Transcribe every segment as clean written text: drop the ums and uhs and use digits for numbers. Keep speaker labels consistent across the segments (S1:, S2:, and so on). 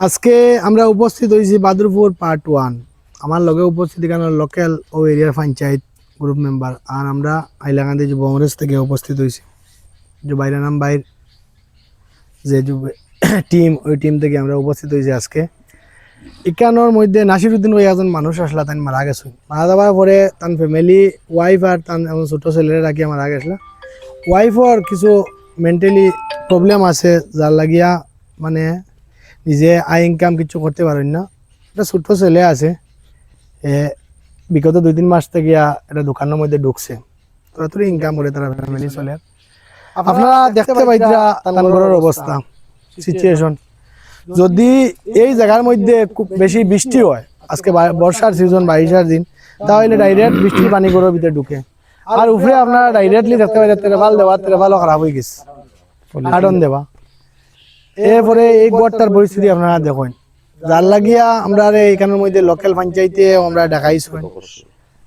S1: আজকে আমরা উপস্থিত হয়েছি বাদুরপুর পার্ট 1। আমার লগে উপস্থিত এখানে লোকাল ও এরিয়ার পঞ্চায়েত গ্রুপ মেম্বার আর আমরা হাইলাকান্দি যুব কংগ্রেস থেকে উপস্থিত হয়েছি। যে বাইরে নাম বাইর যে টিম ওই টিম থেকে আমরা উপস্থিত হয়েছি আজকে। এখানোর মধ্যে নাসিরুদ্দিন ওই একজন মানুষ আসলা তাই মারা গেছে। মারা যাওয়ার পরে তার ফ্যামিলি ওয়াইফ আর তার ছোট ছেলেরা রাখি মারা গেছিল। ওয়াইফর কিছু মেন্টালি প্রবলেম আছে যার লাগিয়া মানে নিজে আয় ইনকাম কিছু করতে পারেন না। একটা ছোট্ট ছেলে আছে, বিগত 2-3 মাস থেকে একটা দোকানের মধ্যে ঢুকছে, ততই ইনকাম করে তারা ফ্যামিলি চলে। আপনারা দেখতে পাইরা তানগরের অবস্থা সিচুয়েশন। যদি এই জায়গার মধ্যে খুব বেশি বৃষ্টি হয়, আজকে বর্ষার সিজন 22 দিন, তাহলে ডাইরেক্ট বৃষ্টির পানি ঘরের ভিতরে ঢুকে। আর উপরে আপনারা ডাইরেক্টলি দেখতে পাই তেরেফাল দেওয়া, তেরেফালও খারাপ হয়ে গেছে, কার্টন দেওয়া। এরপরে এই গড়টার পরিস্থিতি আপনারা দেখেন, যার লাগিয়া আমরা এখানের মধ্যে লোকাল পঞ্চায়েতে আমরা দেখাইছি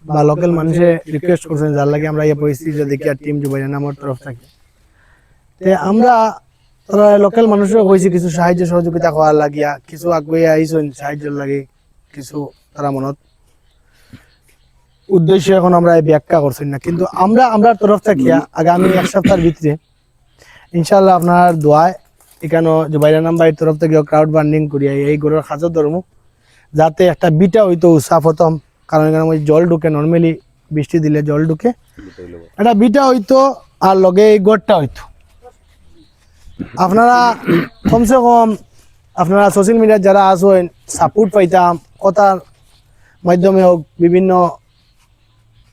S1: বা লোকাল মানুষে রিকোয়েস্ট করছেন, যার লাগে আমরা এই পরিস্থিতি দেখি আর টিম যুবাইনা নামের তরফ থেকে আমরা লোকাল মানুষেরও কইছি কিছু সাহায্য সহযোগিতা করার লাগিয়া, কিছু আগুয়ে আইসেন সাহায্যের লাগে, কিছু তারা মনত উদ্দেশ্য এখন আমরা ব্যাখ্যা করছেন না। কিন্তু আমরা তরফ থেকে আগামী 1 সপ্তাহের ভিতরে ইনশাল্লাহ আপনার দোয়ায় এখানে জুবাইরা নাম্বারের তরফ থেকে ক্রাউড ফান্ডিং করিয়া এই গরুর খাজর ধর্ম যাতে একটা বিটা হইতো উৎসাহ প্রথম, কারণ এখানে জল ঢুকে, নর্মালি বৃষ্টি দিলে জল ঢুকে, একটা বিটা হইতো আর লগে এই গড়টা হইতো। আপনারা কমসে কম আপনারা সোশ্যাল মিডিয়ার যারা আসেন সাপোর্ট পাইতাম, কথার মাধ্যমে হোক, বিভিন্ন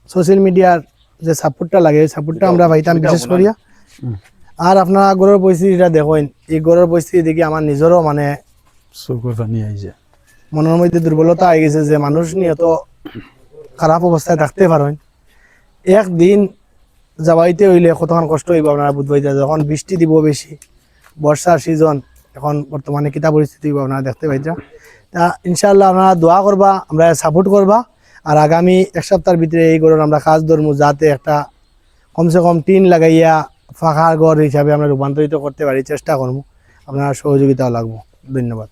S1: সোশ্যাল মিডিয়ার যে সাপোর্টটা লাগে ওই সাপোর্টটা আমরা পাইতাম বিশেষ করিয়া। আর আপনারা গড়ের পরিস্থিতিটা দেখেন, এই গড়ের পরিস্থিতি দেখি আমার নিজেরও মানে মনের মধ্যে দুর্বলতা হয়ে গেছে যে মানুষ নিয়ে এত খারাপ অবস্থায় থাকতে পারেন। একদিন যাবাইতে হইলে কতক্ষণ কষ্ট হইব আপনারা বুঝবাইতে, যখন বৃষ্টি দিব বেশি, বর্ষার সিজন এখন বর্তমানে কিতা পরিস্থিতি হইব আপনারা দেখতে পাইতা। তা ইনশাআল্লাহ আপনারা দোয়া করবা, আমরা সাপোর্ট করবা। আর আগামী 1 সপ্তাহের ভিতরে এই গড়ের আমরা কাজ ধরবো, যাতে একটা কমসে কম টিন লাগাইয়া ফাঁকা ঘর হিসাবে আমরা রূপান্তরিত করতে পারি, চেষ্টা করবো। আপনার সহযোগিতাও লাগবো। ধন্যবাদ।